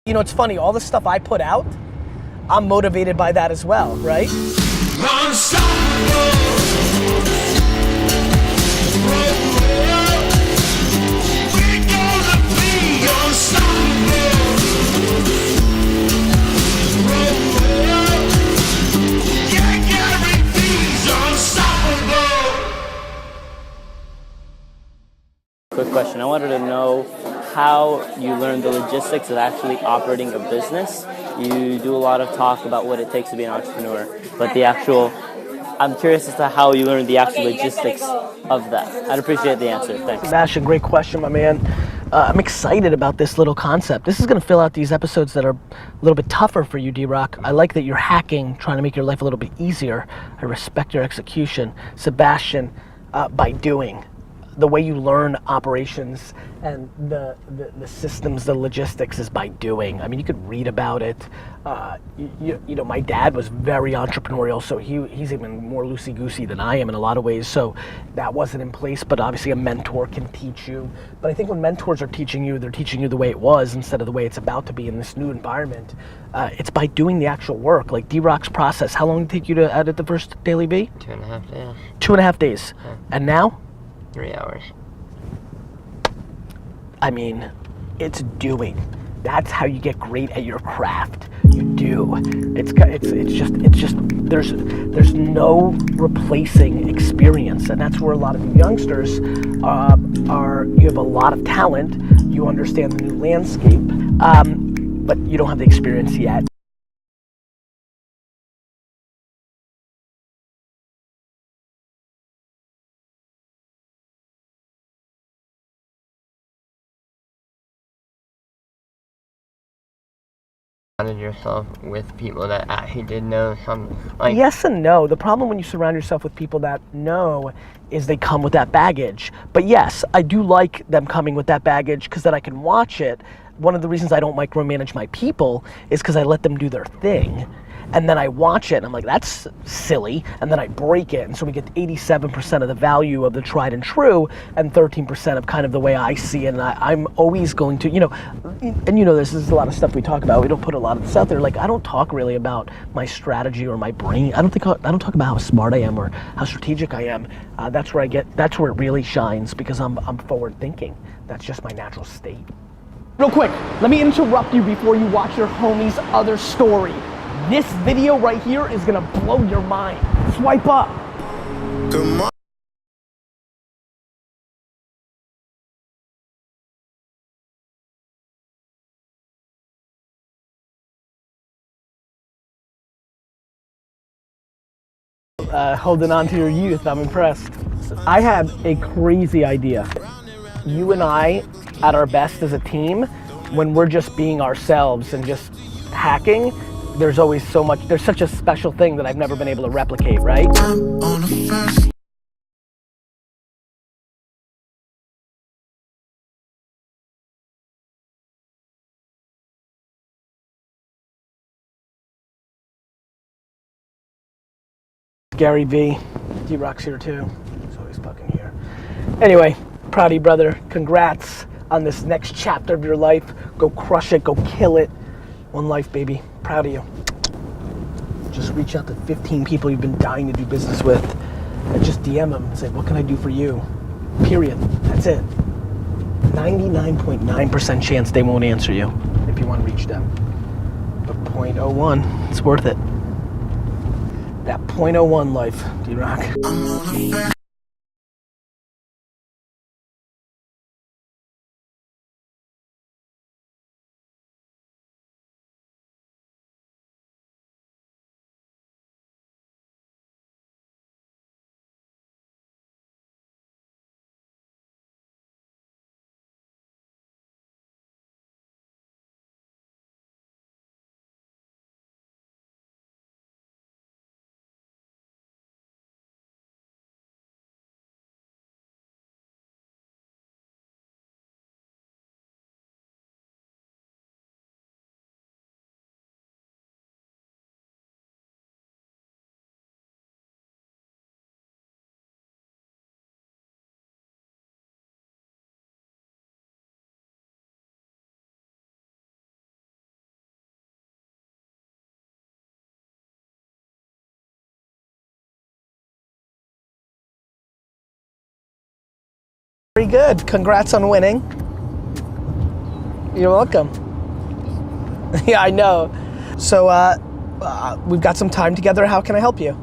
You know, it's funny, all the stuff I put out, I'm motivated by that as well, right? Quick question. I wanted to know how you learned the logistics of actually operating a business. You do a lot of talk about what it takes to be an entrepreneur, but I'm curious as to how you learned the actual logistics of that. I'd appreciate the answer. Thanks. Sebastian, great question, my man. I'm excited about this little concept. This is going to fill out these episodes that are a little bit tougher for you, D-Rock. I like that you're hacking, trying to make your life a little bit easier. I respect your execution. Sebastian, by doing. The way you learn operations and the systems, the logistics is by doing. I mean, you could read about it. You know, my dad was very entrepreneurial, so he's even more loosey-goosey than I am in a lot of ways, so that wasn't in place, but obviously a mentor can teach you. But I think when mentors are teaching you, they're teaching you the way it was instead of the way it's about to be in this new environment. It's by doing the actual work, like D-Rock's process. How long did it take you to edit the first DailyVee? 2.5 days. 2.5 days. Yeah. And now? 3 hours. I mean, it's doing. That's how you get great at your craft. You do. It's just there's no replacing experience, and that's where a lot of youngsters are. You have a lot of talent. You understand the new landscape, but you don't have the experience yet. Surrounded yourself with people that actually did know something. Like, yes and no. The problem when you surround yourself with people that know is they come with that baggage. But yes, I do like them coming with that baggage because then I can watch it. One of the reasons I don't micromanage my people is because I let them do their thing. And then I watch it and I'm like, that's silly. And then I break it. And so we get 87% of the value of the tried and true and 13% of kind of the way I see it. And I'm always going to, you know, and you know, this is a lot of stuff we talk about. We don't put a lot of this out there. Like, I don't talk really about my strategy or my brain. I don't talk about how smart I am or how strategic I am. That's where it really shines because I'm forward thinking. That's just my natural state. Real quick, let me interrupt you before you watch your homie's other story. This video right here is gonna blow your mind. Swipe up. Good morning. Holding on to your youth, I'm impressed. I have a crazy idea. You and I, at our best as a team, when we're just being ourselves and just hacking, there's always so much, there's such a special thing that I've never been able to replicate, right? Gary V, D-Rock's here too, so he's fucking here. Anyway, proud of you, brother. Congrats on this next chapter of your life. Go crush it, go kill it. One life, baby. Proud of you. Just reach out to 15 people you've been dying to do business with and just DM them and say, what can I do for you? Period. That's it. 99.9% chance they won't answer you if you want to reach them. But 0.01, it's worth it. That 0.01 life, D-Rock. Very good. Congrats on winning. You're welcome. Yeah, I know. So we've got some time together. How can I help you?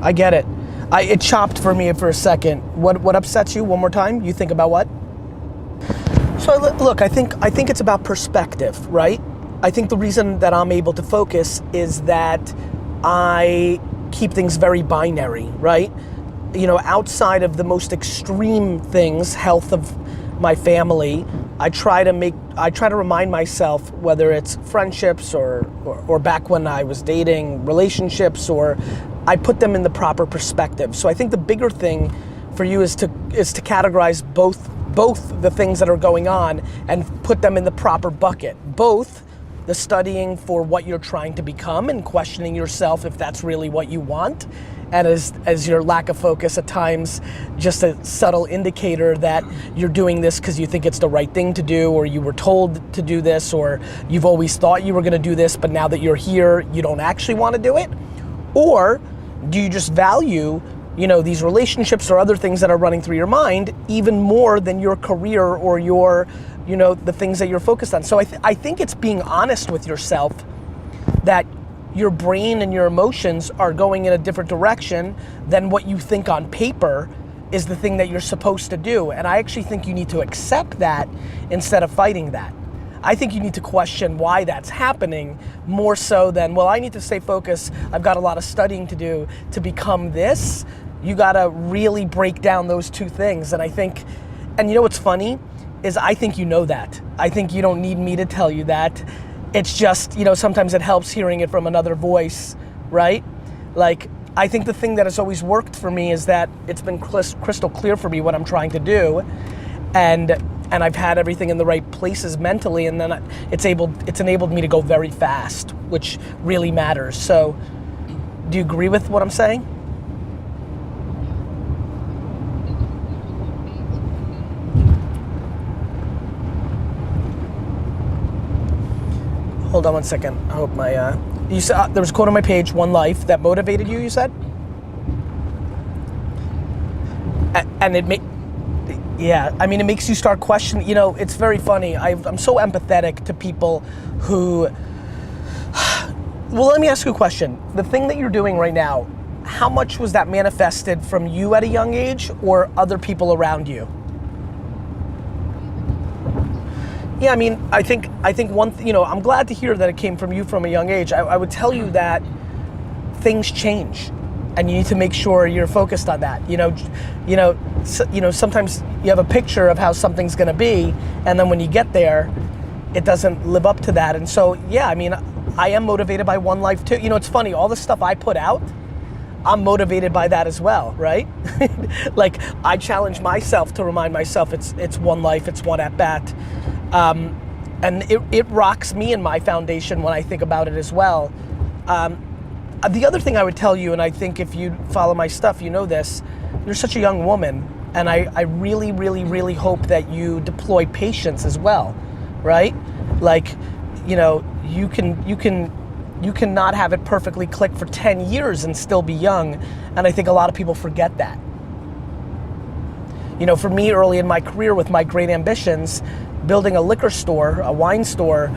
I get it. It chopped for me for a second. What upsets you? One more time. You think about what? So look, I think it's about perspective, right? I think the reason that I'm able to focus is that I keep things very binary, right? You know, outside of the most extreme things, health of my family, I try to remind myself, whether it's friendships or back when I was dating, relationships, or I put them in the proper perspective. So I think the bigger thing for you is to categorize both the things that are going on and put them in the proper bucket. Both the studying for what you're trying to become and questioning yourself if that's really what you want, and as your lack of focus at times just a subtle indicator that you're doing this because you think it's the right thing to do, or you were told to do this, or you've always thought you were going to do this, but now that you're here you don't actually want to do it. Or do you just value, you know, these relationships or other things that are running through your mind even more than your career or your, you know, the things that you're focused on? So I think it's being honest with yourself that your brain and your emotions are going in a different direction than what you think on paper is the thing that you're supposed to do. And I actually think you need to accept that instead of fighting that. I think you need to question why that's happening more so than, well, I need to stay focused, I've got a lot of studying to do to become this. You gotta really break down those two things. And I think, and you know what's funny, is I think you know that. I think you don't need me to tell you that. It's just, you know, sometimes it helps hearing it from another voice, right? Like, I think the thing that has always worked for me is that it's been crystal clear for me what I'm trying to do, and I've had everything in the right places mentally, and then it's enabled me to go very fast, which really matters. So, do you agree with what I'm saying? Hold on one second. I hope my, you said, there was a quote on my page, one life, that motivated you, you said? And yeah, I mean, it makes you start questioning, you know, it's very funny. I'm so empathetic to people who, well, let me ask you a question. The thing that you're doing right now, how much was that manifested from you at a young age or other people around you? Yeah, I mean, I think you know, I'm glad to hear that it came from you from a young age. I would tell you that things change, and you need to make sure you're focused on that. You know, sometimes you have a picture of how something's gonna be, and then when you get there, it doesn't live up to that. And so, yeah, I mean, I am motivated by one life too. You know, it's funny, all the stuff I put out, I'm motivated by that as well, right? Like, I challenge myself to remind myself it's one life, it's one at bat. And it rocks me in my foundation when I think about it as well. The other thing I would tell you, and I think if you follow my stuff, you know this, you're such a young woman, and I really, really, really hope that you deploy patience as well, right? Like, you know, you cannot have it perfectly click for 10 years and still be young, and I think a lot of people forget that. You know, for me early in my career with my great ambitions, building a liquor store, a wine store,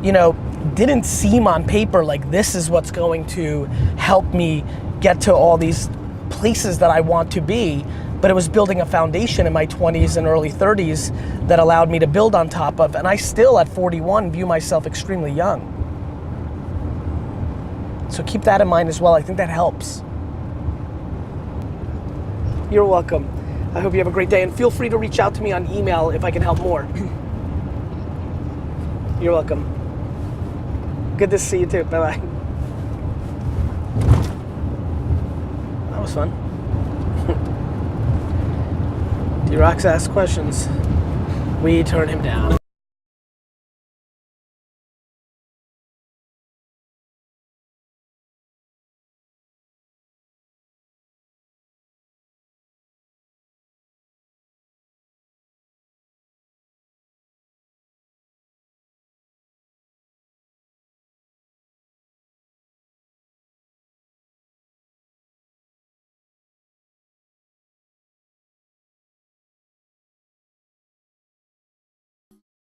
you know, didn't seem on paper like this is what's going to help me get to all these places that I want to be, but it was building a foundation in my 20s and early 30s that allowed me to build on top of, and I still at 41 view myself extremely young. So keep that in mind as well, I think that helps. You're welcome. I hope you have a great day, and feel free to reach out to me on email if I can help more. You're welcome. Good to see you too, bye-bye. That was fun. D-Rocks asks questions. We turn him down.